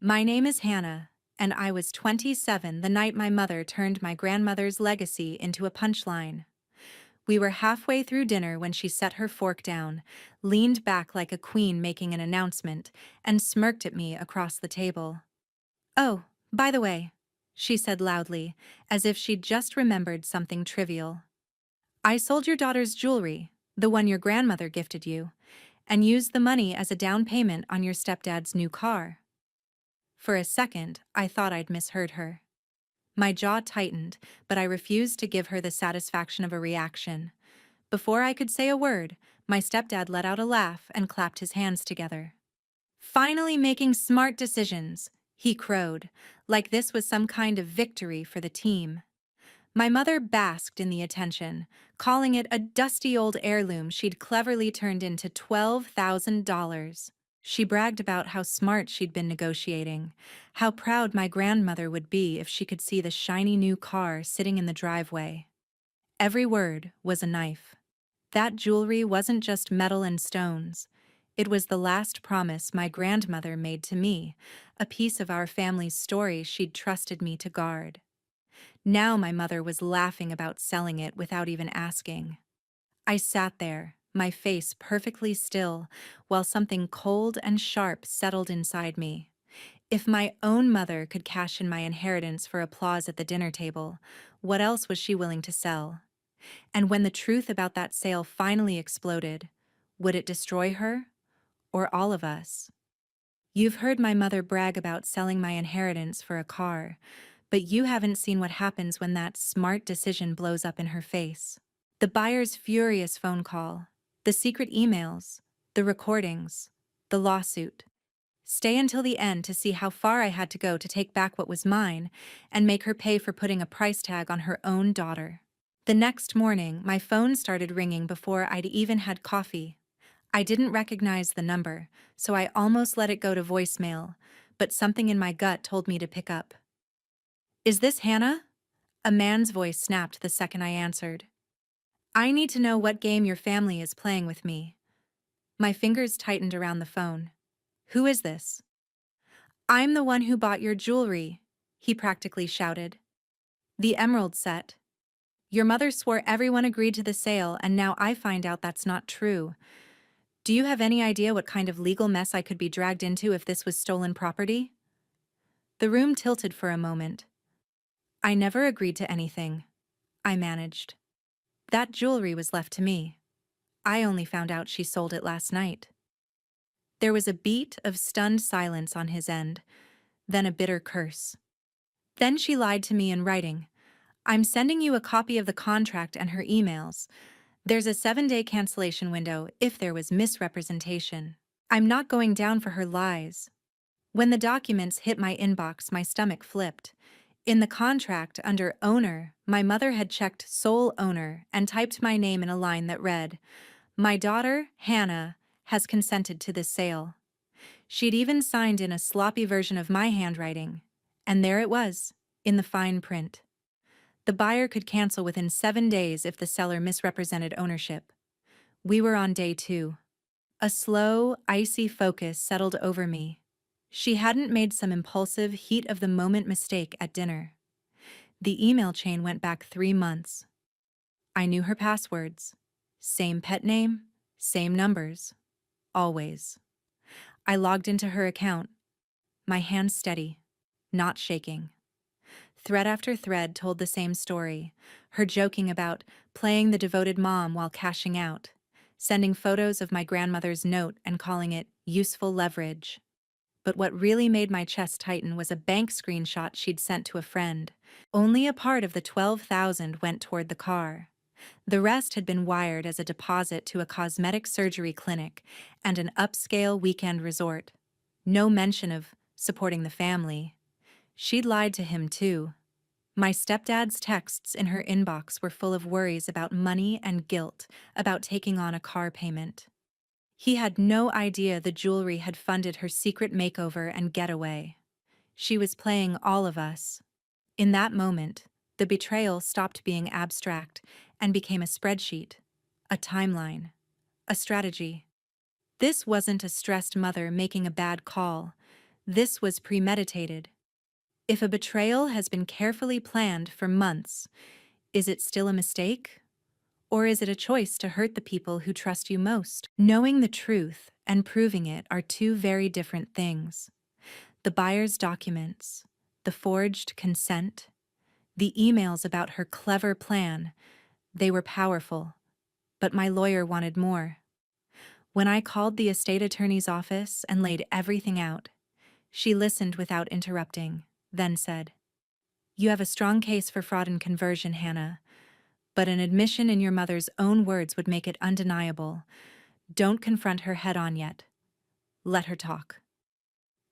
My name is Hannah, and I was 27 the night my mother turned my grandmother's legacy into a punchline. We were halfway through dinner when she set her fork down, leaned back like a queen making an announcement, and smirked at me across the table. "Oh, by the way," she said loudly, as if she'd just remembered something trivial. "I sold your daughter's jewelry, the one your grandmother gifted you, and used the money as a down payment on your stepdad's new car." For a second, I thought I'd misheard her. My jaw tightened, but I refused to give her the satisfaction of a reaction. Before I could say a word, my stepdad let out a laugh and clapped his hands together. "Finally making smart decisions," he crowed, like this was some kind of victory for the team. My mother basked in the attention, calling it a dusty old heirloom she'd cleverly turned into $12,000. She bragged about how smart she'd been negotiating, how proud my grandmother would be if she could see the shiny new car sitting in the driveway. Every word was a knife. That jewelry wasn't just metal and stones. It was the last promise my grandmother made to me, a piece of our family's story she'd trusted me to guard. Now my mother was laughing about selling it without even asking. I sat there, my face perfectly still, while something cold and sharp settled inside me. If my own mother could cash in my inheritance for applause at the dinner table, what else was she willing to sell? And when the truth about that sale finally exploded, would it destroy her or all of us? You've heard my mother brag about selling my inheritance for a car, but you haven't seen what happens when that smart decision blows up in her face. The buyer's furious phone call, the secret emails, the recordings, the lawsuit. Stay until the end to see how far I had to go to take back what was mine and make her pay for putting a price tag on her own daughter. The next morning, my phone started ringing before I'd even had coffee. I didn't recognize the number, so I almost let it go to voicemail, but something in my gut told me to pick up. "Is this Hannah?" A man's voice snapped the second I answered. "I need to know what game your family is playing with me." My fingers tightened around the phone. "Who is this?" "I'm the one who bought your jewelry," he practically shouted. "The emerald set. Your mother swore everyone agreed to the sale, and now I find out that's not true. Do you have any idea what kind of legal mess I could be dragged into if this was stolen property?" The room tilted for a moment. "I never agreed to anything," I managed. "That jewelry was left to me. I only found out she sold it last night." There was a beat of stunned silence on his end, then a bitter curse. "Then she lied to me in writing. I'm sending you a copy of the contract and her emails. There's a 7-day cancellation window if there was misrepresentation. I'm not going down for her lies." When the documents hit my inbox, my stomach flipped. In the contract, under owner, my mother had checked sole owner and typed my name in a line that read, "My daughter, Hannah, has consented to this sale." She'd even signed in a sloppy version of my handwriting. And there it was, in the fine print. The buyer could cancel within 7 days if the seller misrepresented ownership. We were on day 2. A slow, icy focus settled over me. She hadn't made some impulsive, heat-of-the-moment mistake at dinner. The email chain went back 3 months. I knew her passwords. Same pet name, same numbers. Always. I logged into her account. My hands steady, not shaking. Thread after thread told the same story, her joking about playing the devoted mom while cashing out, sending photos of my grandmother's note and calling it useful leverage. But what really made my chest tighten was a bank screenshot she'd sent to a friend. Only a part of the $12,000 went toward the car. The rest had been wired as a deposit to a cosmetic surgery clinic and an upscale weekend resort. No mention of supporting the family. She'd lied to him, too. My stepdad's texts in her inbox were full of worries about money and guilt about taking on a car payment. He had no idea the jewelry had funded her secret makeover and getaway. She was playing all of us. In that moment, the betrayal stopped being abstract and became a spreadsheet, a timeline, a strategy. This wasn't a stressed mother making a bad call. This was premeditated. If a betrayal has been carefully planned for months, is it still a mistake? Or is it a choice to hurt the people who trust you most? Knowing the truth and proving it are two very different things. The buyer's documents, the forged consent, the emails about her clever plan, they were powerful, but my lawyer wanted more. When I called the estate attorney's office and laid everything out, she listened without interrupting, then said, "You have a strong case for fraud and conversion, Hannah, but an admission in your mother's own words would make it undeniable. Don't confront her head-on yet. Let her talk."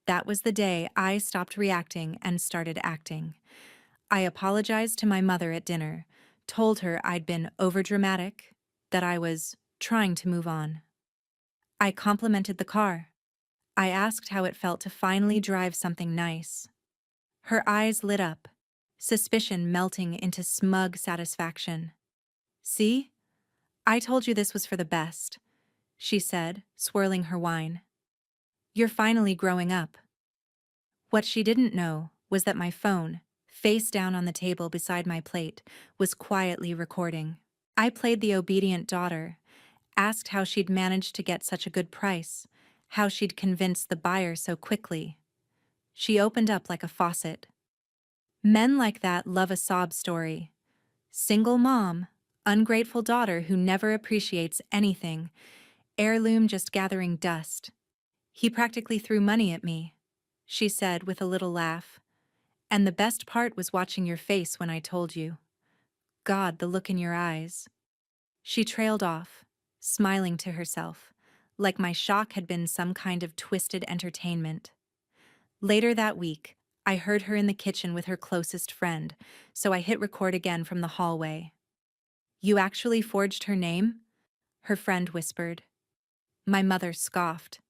That was the day I stopped reacting and started acting. I apologized to my mother at dinner, told her I'd been overdramatic, that I was trying to move on. I complimented the car. I asked how it felt to finally drive something nice. Her eyes lit up, suspicion melting into smug satisfaction. "See? I told you this was for the best," she said, swirling her wine. "You're finally growing up." What she didn't know was that my phone, face down on the table beside my plate, was quietly recording. I played the obedient daughter, asked how she'd managed to get such a good price, how she'd convinced the buyer so quickly. She opened up like a faucet. Men like that love a sob story. Single mom, ungrateful daughter who never appreciates anything, heirloom just gathering dust. "He practically threw money at me," she said with a little laugh. "And the best part was watching your face when I told you. God, the look in your eyes." She trailed off, smiling to herself, like my shock had been some kind of twisted entertainment. Later that week, I heard her in the kitchen with her closest friend, so I hit record again from the hallway. "You actually forged her name?" her friend whispered. My mother scoffed.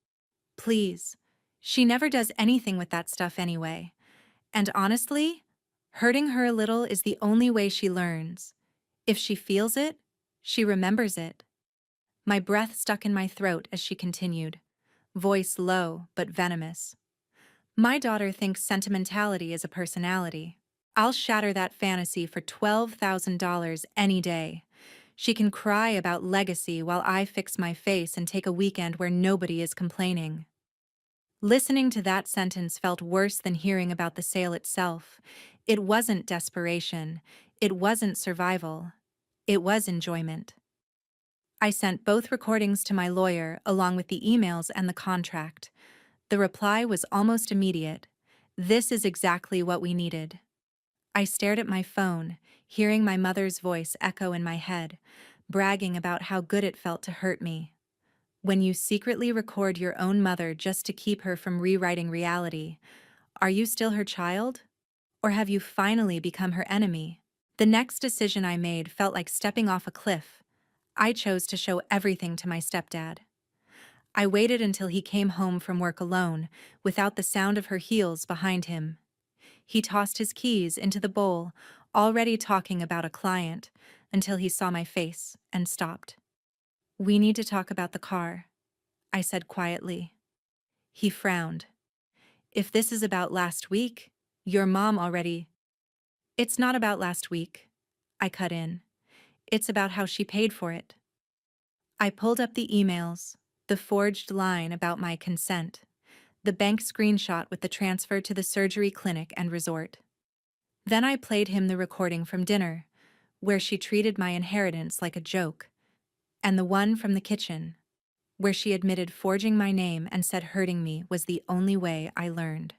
"Please. She never does anything with that stuff anyway. And honestly, hurting her a little is the only way she learns. If she feels it, she remembers it." My breath stuck in my throat as she continued, voice low but venomous. "My daughter thinks sentimentality is a personality. I'll shatter that fantasy for $12,000 any day. She can cry about legacy while I fix my face and take a weekend where nobody is complaining." Listening to that sentence felt worse than hearing about the sale itself. It wasn't desperation. It wasn't survival. It was enjoyment. I sent both recordings to my lawyer along with the emails and the contract. The reply was almost immediate. "This is exactly what we needed." I stared at my phone, hearing my mother's voice echo in my head, bragging about how good it felt to hurt me. When you secretly record your own mother just to keep her from rewriting reality, are you still her child? Or have you finally become her enemy? The next decision I made felt like stepping off a cliff. I chose to show everything to my stepdad. I waited until he came home from work alone, without the sound of her heels behind him. He tossed his keys into the bowl, already talking about a client, until he saw my face and stopped. "We need to talk about the car," I said quietly. He frowned. "If this is about last week, your mom already—" "It's not about last week," I cut in. "It's about how she paid for it." I pulled up the emails, the forged line about my consent, the bank screenshot with the transfer to the surgery clinic and resort. Then I played him the recording from dinner, where she treated my inheritance like a joke, and the one from the kitchen, where she admitted forging my name and said hurting me was the only way I learned.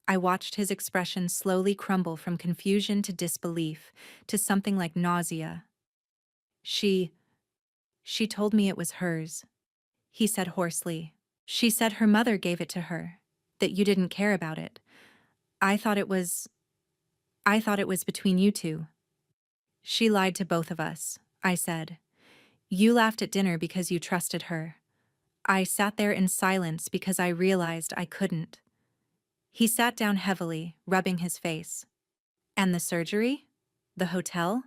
I watched his expression slowly crumble from confusion to disbelief, to something like nausea. She told me it was hers," he said hoarsely. "She said her mother gave it to her, that you didn't care about it. I thought it was between you two." "She lied to both of us," I said. "You laughed at dinner because you trusted her. I sat there in silence because I realized I couldn't." He sat down heavily, rubbing his face. "And the surgery? The hotel?"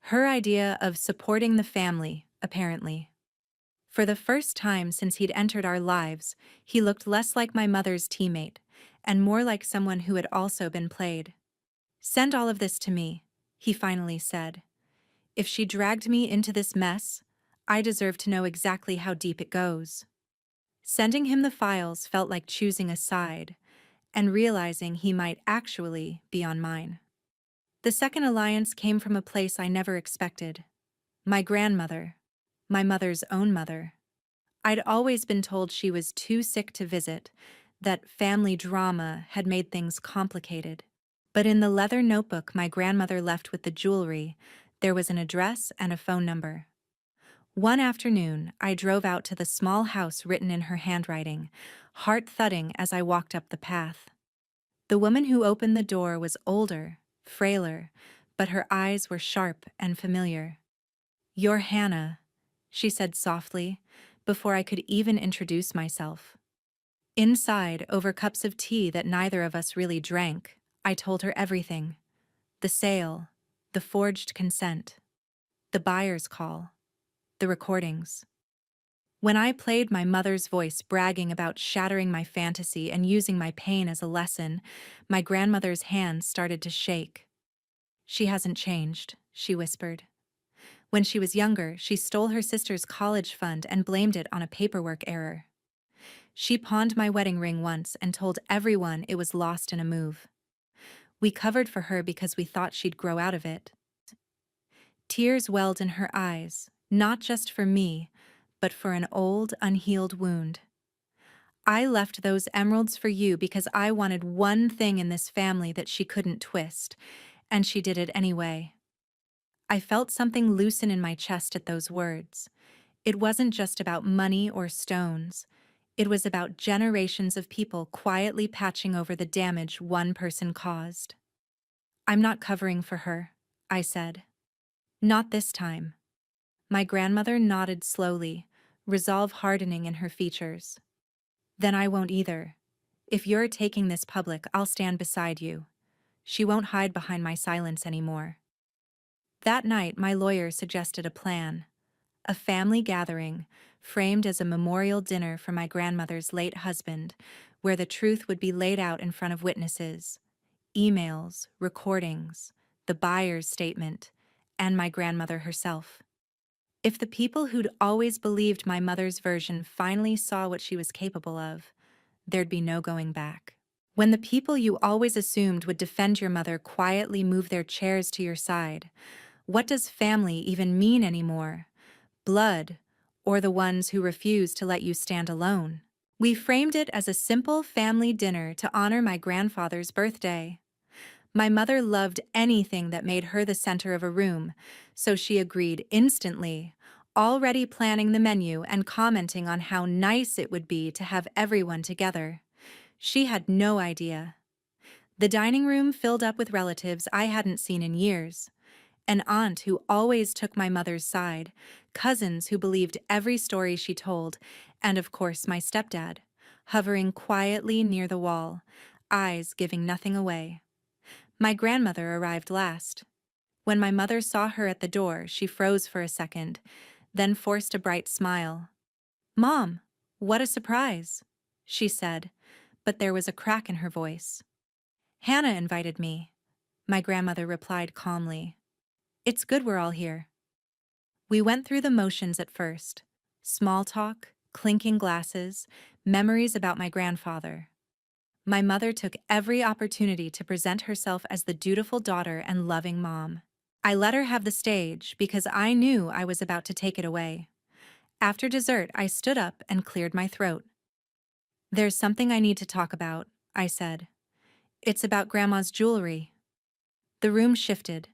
"Her idea of supporting the family, apparently." For the first time since he'd entered our lives, he looked less like my mother's teammate, and more like someone who had also been played. "Send all of this to me," he finally said. "If she dragged me into this mess, I deserve to know exactly how deep it goes." Sending him the files felt like choosing a side, and realizing he might actually be on mine. The second alliance came from a place I never expected. My grandmother. My mother's own mother. I'd always been told she was too sick to visit, that family drama had made things complicated. But in the leather notebook my grandmother left with the jewelry, there was an address and a phone number. One afternoon, I drove out to the small house written in her handwriting, heart thudding as I walked up the path. The woman who opened the door was older, frailer, but her eyes were sharp and familiar. "You're Hannah," she said softly, before I could even introduce myself. Inside, over cups of tea that neither of us really drank, I told her everything. The sale, the forged consent, the buyer's call, the recordings. When I played my mother's voice bragging about shattering my fantasy and using my pain as a lesson, my grandmother's hands started to shake. "She hasn't changed," she whispered. "When she was younger, she stole her sister's college fund and blamed it on a paperwork error. She pawned my wedding ring once and told everyone it was lost in a move. We covered for her because we thought she'd grow out of it." Tears welled in her eyes, not just for me, but for an old, unhealed wound. "I left those emeralds for you because I wanted one thing in this family that she couldn't twist, and she did it anyway." I felt something loosen in my chest at those words. It wasn't just about money or stones. It was about generations of people quietly patching over the damage one person caused. "I'm not covering for her," I said. "Not this time." My grandmother nodded slowly, resolve hardening in her features. "Then I won't either. If you're taking this public, I'll stand beside you." She won't hide behind my silence anymore. That night, my lawyer suggested a plan. A family gathering, framed as a memorial dinner for my grandmother's late husband, where the truth would be laid out in front of witnesses. Emails, recordings, the buyer's statement, and my grandmother herself. If the people who'd always believed my mother's version finally saw what she was capable of, there'd be no going back. When the people you always assumed would defend your mother quietly move their chairs to your side, what does family even mean anymore? Blood, or the ones who refuse to let you stand alone? We framed it as a simple family dinner to honor my grandfather's birthday. My mother loved anything that made her the center of a room, so she agreed instantly, already planning the menu and commenting on how nice it would be to have everyone together. She had no idea. The dining room filled up with relatives I hadn't seen in years. An aunt who always took my mother's side, cousins who believed every story she told, and of course my stepdad, hovering quietly near the wall, eyes giving nothing away. My grandmother arrived last. When my mother saw her at the door, she froze for a second, then forced a bright smile. "Mom, what a surprise," she said, but there was a crack in her voice. "Hannah invited me," my grandmother replied calmly. "It's good we're all here." We went through the motions at first. Small talk, clinking glasses, memories about my grandfather. My mother took every opportunity to present herself as the dutiful daughter and loving mom. I let her have the stage because I knew I was about to take it away. After dessert, I stood up and cleared my throat. "There's something I need to talk about," I said. "It's about Grandma's jewelry." The room shifted.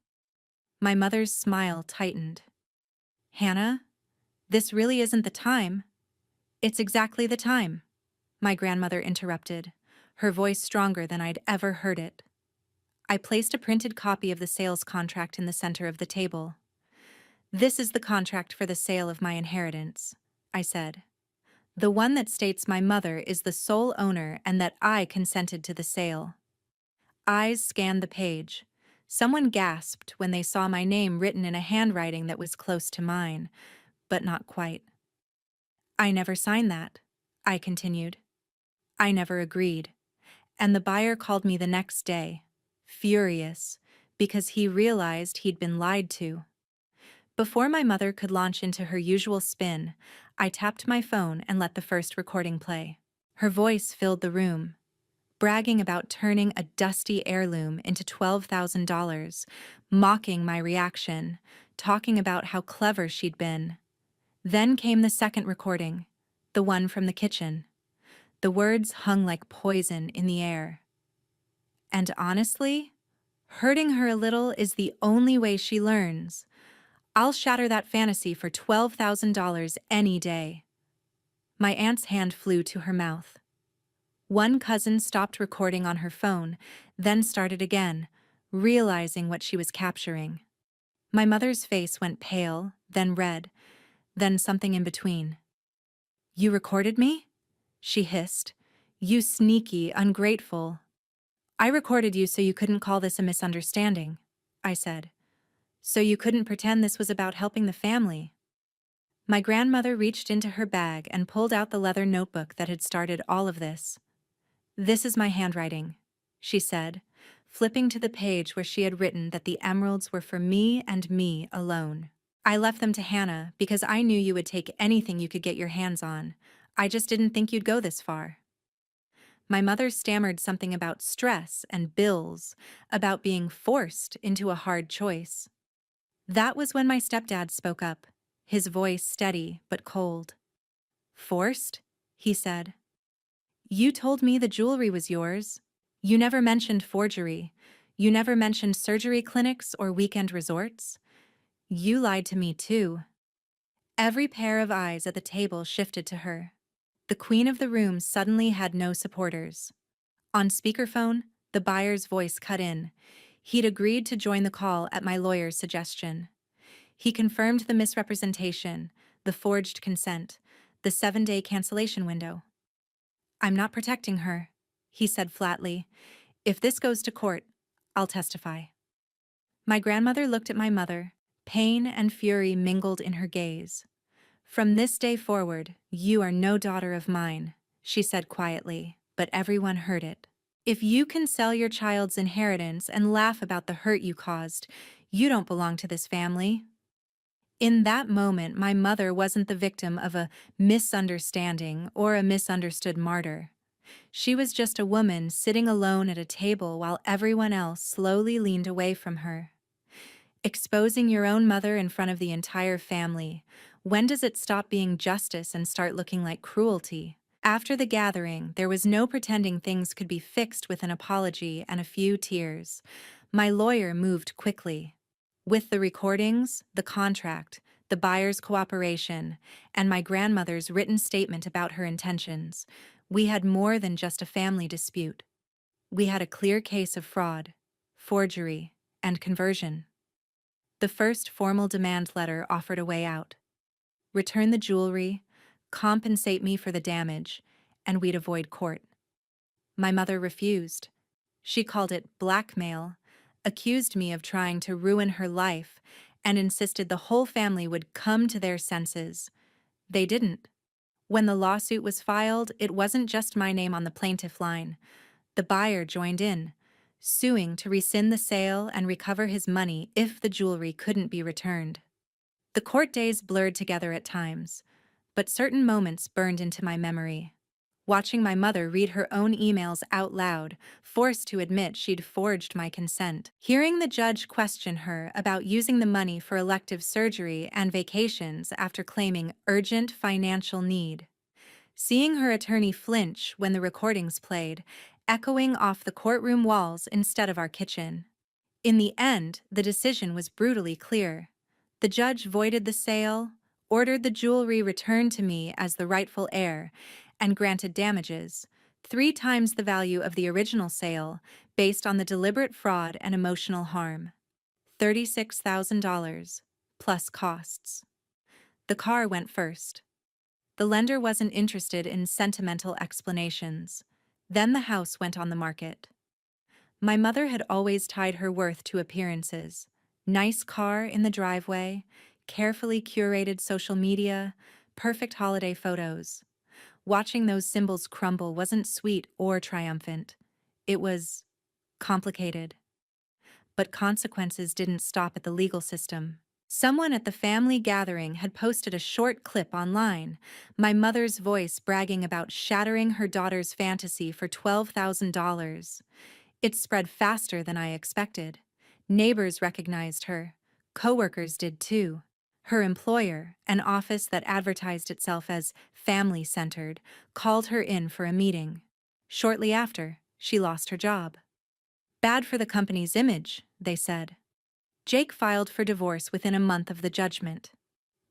My mother's smile tightened. "Hannah, this really isn't the time." "It's exactly the time," my grandmother interrupted, her voice stronger than I'd ever heard it. I placed a printed copy of the sales contract in the center of the table. "This is the contract for the sale of my inheritance," I said. "The one that states my mother is the sole owner and that I consented to the sale." Eyes scanned the page. Someone gasped when they saw my name written in a handwriting that was close to mine, but not quite. I never signed that, I continued. I never agreed. And the buyer called me the next day, furious, because he realized he'd been lied to. Before my mother could launch into her usual spin, I tapped my phone and let the first recording play. Her voice filled the room, bragging about turning a dusty heirloom into $12,000, mocking my reaction, talking about how clever she'd been. Then came the second recording, the one from the kitchen. The words hung like poison in the air. And honestly, hurting her a little is the only way she learns. I'll shatter that fantasy for $12,000 any day. My aunt's hand flew to her mouth. One cousin stopped recording on her phone, then started again, realizing what she was capturing. My mother's face went pale, then red, then something in between. "You recorded me?" she hissed. "You sneaky, ungrateful." "I recorded you so you couldn't call this a misunderstanding," I said. "So you couldn't pretend this was about helping the family." My grandmother reached into her bag and pulled out the leather notebook that had started all of this. "This is my handwriting," she said, flipping to the page where she had written that the emeralds were for me and me alone. "I left them to Hannah because I knew you would take anything you could get your hands on. I just didn't think you'd go this far." My mother stammered something about stress and bills, about being forced into a hard choice. That was when my stepdad spoke up, his voice steady but cold. "Forced?" he said. "You told me the jewelry was yours. You never mentioned forgery. You never mentioned surgery clinics or weekend resorts. You lied to me too." Every pair of eyes at the table shifted to her. The queen of the room suddenly had no supporters. On speakerphone, the buyer's voice cut in. He'd agreed to join the call at my lawyer's suggestion. He confirmed the misrepresentation, the forged consent, the 7-day cancellation window. "I'm not protecting her," he said flatly. "If this goes to court, I'll testify." My grandmother looked at my mother. Pain and fury mingled in her gaze. "From this day forward, you are no daughter of mine," she said quietly, but everyone heard it. "If you can sell your child's inheritance and laugh about the hurt you caused, you don't belong to this family." In that moment, my mother wasn't the victim of a misunderstanding or a misunderstood martyr. She was just a woman sitting alone at a table while everyone else slowly leaned away from her. Exposing your own mother in front of the entire family, when does it stop being justice and start looking like cruelty? After the gathering, there was no pretending things could be fixed with an apology and a few tears. My lawyer moved quickly. With the recordings, the contract, the buyer's cooperation, and my grandmother's written statement about her intentions, we had more than just a family dispute. We had a clear case of fraud, forgery, and conversion. The first formal demand letter offered a way out. Return the jewelry, compensate me for the damage, and we'd avoid court. My mother refused. She called it blackmail, accused me of trying to ruin her life, and insisted the whole family would come to their senses. They didn't. When the lawsuit was filed, it wasn't just my name on the plaintiff line. The buyer joined in, suing to rescind the sale and recover his money if the jewelry couldn't be returned. The court days blurred together at times, but certain moments burned into my memory. Watching my mother read her own emails out loud, forced to admit she'd forged my consent. Hearing the judge question her about using the money for elective surgery and vacations after claiming urgent financial need. Seeing her attorney flinch when the recordings played, echoing off the courtroom walls instead of our kitchen. In the end, the decision was brutally clear. The judge voided the sale, ordered the jewelry returned to me as the rightful heir, and granted damages, 3 times the value of the original sale, based on the deliberate fraud and emotional harm. $36,000, plus costs. The car went first. The lender wasn't interested in sentimental explanations. Then the house went on the market. My mother had always tied her worth to appearances. Nice car in the driveway, carefully curated social media, perfect holiday photos. Watching those symbols crumble wasn't sweet or triumphant. It was complicated. But consequences didn't stop at the legal system. Someone at the family gathering had posted a short clip online, my mother's voice bragging about shattering her daughter's fantasy for $12,000. It spread faster than I expected. Neighbors recognized her. Coworkers did too. Her employer, an office that advertised itself as family-centered, called her in for a meeting. Shortly after, she lost her job. Bad for the company's image, they said. Jake filed for divorce within a month of the judgment.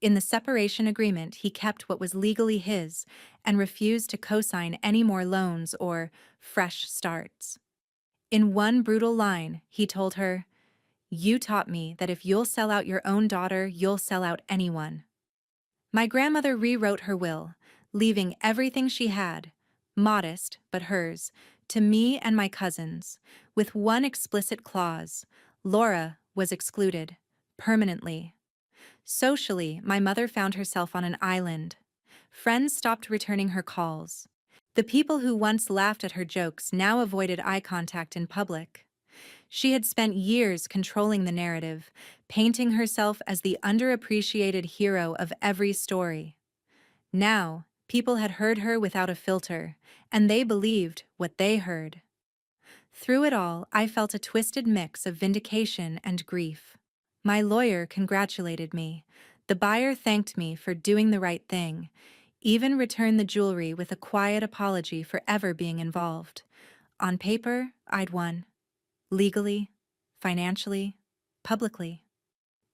In the separation agreement, he kept what was legally his and refused to co-sign any more loans or fresh starts. In one brutal line, he told her, "You taught me that if you'll sell out your own daughter, you'll sell out anyone." My grandmother rewrote her will, leaving everything she had, modest but hers, to me and my cousins, with one explicit clause: Laura was excluded, permanently. Socially, my mother found herself on an island. Friends stopped returning her calls. The people who once laughed at her jokes now avoided eye contact in public. She had spent years controlling the narrative, painting herself as the underappreciated hero of every story. Now, people had heard her without a filter, and they believed what they heard. Through it all, I felt a twisted mix of vindication and grief. My lawyer congratulated me. The buyer thanked me for doing the right thing, even returned the jewelry with a quiet apology for ever being involved. On paper, I'd won. Legally, financially, publicly.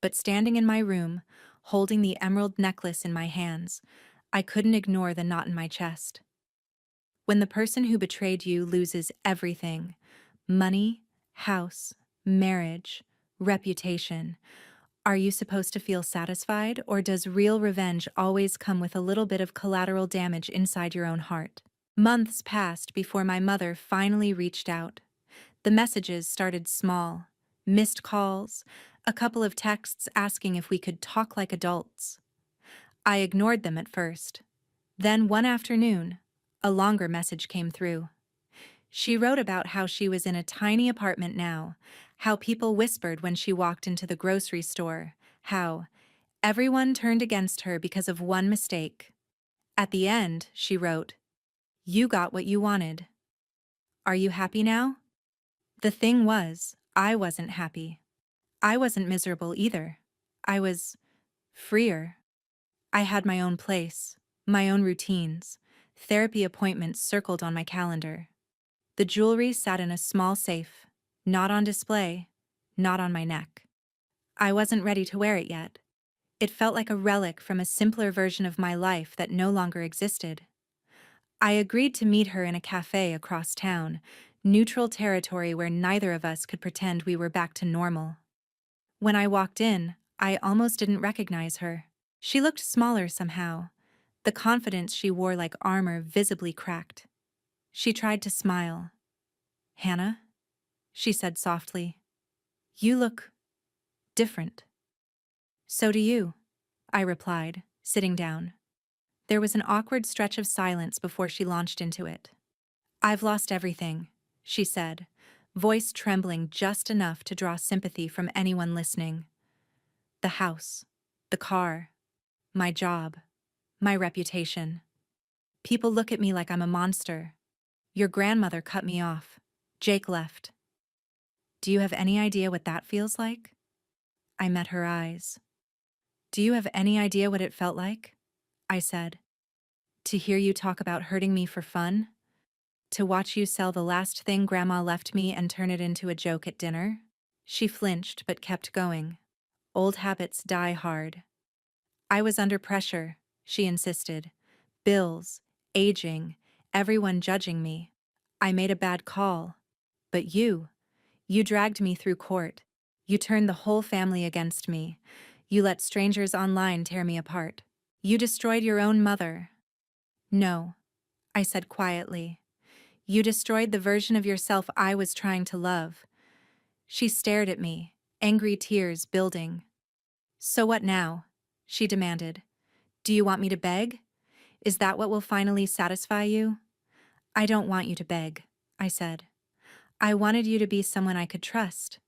But standing in my room, holding the emerald necklace in my hands, I couldn't ignore the knot in my chest. When the person who betrayed you loses everything, money, house, marriage, reputation, are you supposed to feel satisfied, or does real revenge always come with a little bit of collateral damage inside your own heart? Months passed before my mother finally reached out. The messages started small: missed calls, a couple of texts asking if we could talk like adults. I ignored them at first. Then one afternoon, a longer message came through. She wrote about how she was in a tiny apartment now, how people whispered when she walked into the grocery store, how everyone turned against her because of one mistake. At the end, she wrote, "You got what you wanted. Are you happy now?" The thing was, I wasn't happy. I wasn't miserable either. I was freer. I had my own place, my own routines, therapy appointments circled on my calendar. The jewelry sat in a small safe, not on display, not on my neck. I wasn't ready to wear it yet. It felt like a relic from a simpler version of my life that no longer existed. I agreed to meet her in a cafe across town, neutral territory where neither of us could pretend we were back to normal. When I walked in, I almost didn't recognize her. She looked smaller somehow, the confidence she wore like armor visibly cracked. She tried to smile. "Hannah," she said softly, "you look different." "So do you," I replied, sitting down. There was an awkward stretch of silence before she launched into it. "I've lost everything," she said, voice trembling just enough to draw sympathy from anyone listening. "The house, the car, my job, my reputation. People look at me like I'm a monster. Your grandmother cut me off. Jake left. Do you have any idea what that feels like?" I met her eyes. "Do you have any idea what it felt like?" I said. "To hear you talk about hurting me for fun? To watch you sell the last thing Grandma left me and turn it into a joke at dinner?" She flinched but kept going. Old habits die hard. "I was under pressure," she insisted. "Bills, aging, everyone judging me. I made a bad call. But you dragged me through court. You turned the whole family against me. You let strangers online tear me apart. You destroyed your own mother." "No," I said quietly. "You destroyed the version of yourself I was trying to love." She stared at me, angry tears building. "So what now?" she demanded. Do you want me to beg? Is that what will finally satisfy you? I don't want you to beg, I said. I wanted you to be someone I could trust.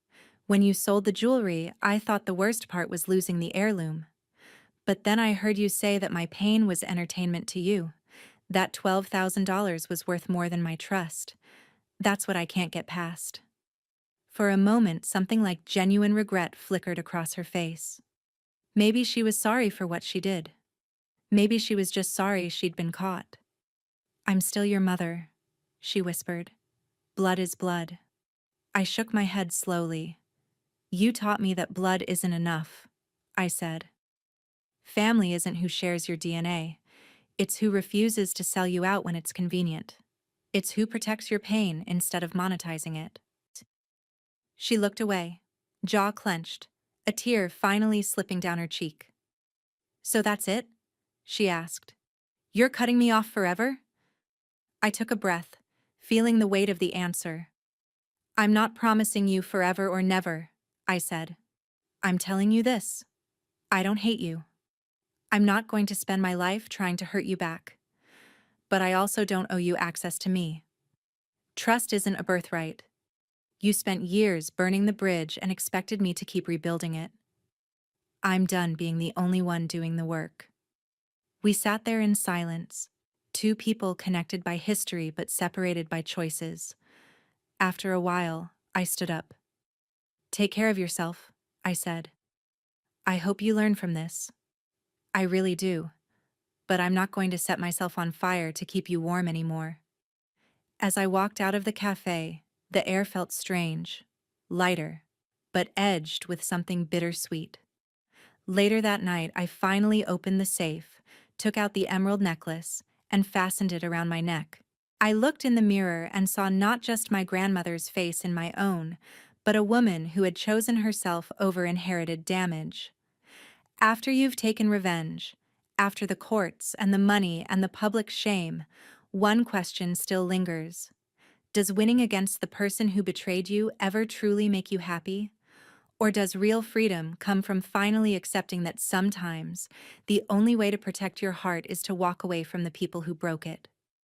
When you sold the jewelry, I thought the worst part was losing the heirloom. But then I heard you say that my pain was entertainment to you. That $12,000 was worth more than my trust. That's what I can't get past. For a moment, something like genuine regret flickered across her face. Maybe she was sorry for what she did. Maybe she was just sorry she'd been caught. I'm still your mother, she whispered. Blood is blood. I shook my head slowly. You taught me that blood isn't enough, I said. Family isn't who shares your DNA. It's who refuses to sell you out when it's convenient. It's who protects your pain instead of monetizing it. She looked away, jaw clenched, a tear finally slipping down her cheek. So that's it? She asked. You're cutting me off forever? I took a breath, feeling the weight of the answer. I'm not promising you forever or never, I said. I'm telling you this. I don't hate you. I'm not going to spend my life trying to hurt you back. But I also don't owe you access to me. Trust isn't a birthright. You spent years burning the bridge and expected me to keep rebuilding it. I'm done being the only one doing the work. We sat there in silence, two people connected by history but separated by choices. After a while, I stood up. Take care of yourself, I said. I hope you learn from this. I really do. But I'm not going to set myself on fire to keep you warm anymore. As I walked out of the cafe, the air felt strange, lighter, but edged with something bittersweet. Later that night, I finally opened the safe, took out the emerald necklace, and fastened it around my neck. I looked in the mirror and saw not just my grandmother's face in my own, but a woman who had chosen herself over inherited damage. After you've taken revenge, after the courts and the money and the public shame, one question still lingers. Does winning against the person who betrayed you ever truly make you happy? Or does real freedom come from finally accepting that sometimes the only way to protect your heart is to walk away from the people who broke it?